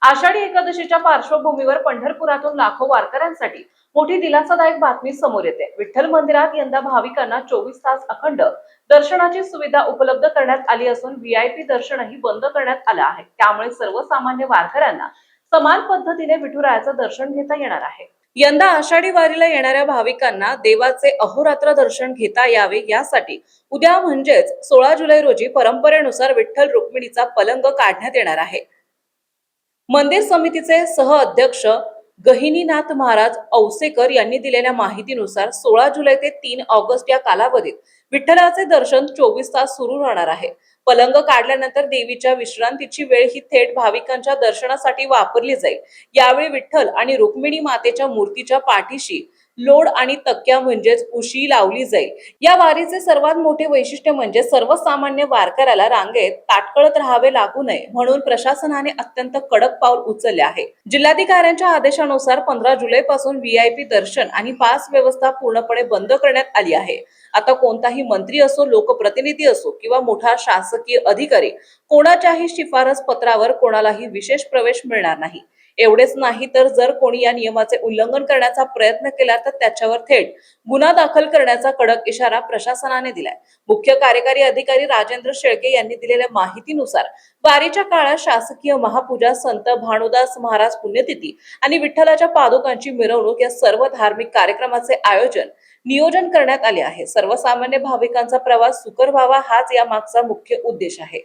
आषाढी एकादशीच्या पार्श्वभूमीवर पंढरपुरातून लाखो वारकऱ्यांसाठी मोठी दिलासादायक बातमी समोर येते। विठ्ठल मंदिरात यंदा भाविकांना 24 तास अखंड दर्शनाची सुविधा उपलब्ध करण्यात आली असून व्हीआयपी दर्शनही बंद करण्यात आलं आहे। त्यामुळे सर्वसामान्य वारकऱ्यांना समान पद्धतीने विठुरायाचं दर्शन घेता येणार आहे। यंदा आषाढी वारीला येणाऱ्या भाविकांना देवाचे अहोरात्र दर्शन घेता यावे यासाठी उद्या म्हणजेच 16 जुलै रोजी परंपरेनुसार विठ्ठल रुक्मिणीचा पलंग काढण्यात येणार आहे। मंदिर समितीचे सह अध्यक्ष गहिनीनाथ महाराज औसेकर यांनी दिलेल्या माहितीनुसार 16 जुलै ते 3 ऑगस्ट या कालावधीत विठ्ठलाचे दर्शन 24 तास सुरू राहणार आहे। पलंग काढल्यानंतर देवीच्या विश्रांतीची वेळ ही थेट भाविकांच्या दर्शनासाठी वापरली जाईल। यावेळी विठ्ठल आणि रुक्मिणी मातेच्या मूर्तीच्या पाठीशी लोड आणि तक्क्या म्हणजेच उशी लावली जाईल। या वारीचे सर्वात मोठे वैशिष्ट्य म्हणजे सर्वसामान्य वारकऱ्याला रांगेत ताटकळत राहावे लागू नये म्हणून प्रशासनाने अत्यंत कडक पाऊल उचलले आहे। जिल्हाधिकाऱ्यांच्या आदेशानुसार 15 जुलै पासून व्हीआयपी दर्शन आणि पास व्यवस्था पूर्णपणे बंद करण्यात आली आहे। आता कोणताही मंत्री असो, लोकप्रतिनिधी असो किंवा मोठा शासकीय अधिकारी कोणाच्याही शिफारस पत्रावर कोणालाही विशेष प्रवेश मिळणार नाही। एवढेच नाही तर जर कोणी या नियमाचे उल्लंघन करण्याचा प्रयत्न केला तर त्याच्यावर थेट गुन्हा दाखल करण्याचा कडक इशारा प्रशासनाने दिलाय। मुख्य कार्यकारी अधिकारी राजेंद्र शेळके यांनी दिलेल्या माहितीनुसार वारीच्या काळात शासकीय महापूजा, संत भानुदास महाराज पुण्यतिथी आणि विठ्ठलाच्या पादुकांची मिरवणूक या सर्व धार्मिक कार्यक्रमाचे नियोजन करण्यात आले आहे। सर्वसामान्य भाविकांचा प्रवास सुकर व्हावा हाच या मागचा मुख्य उद्देश आहे।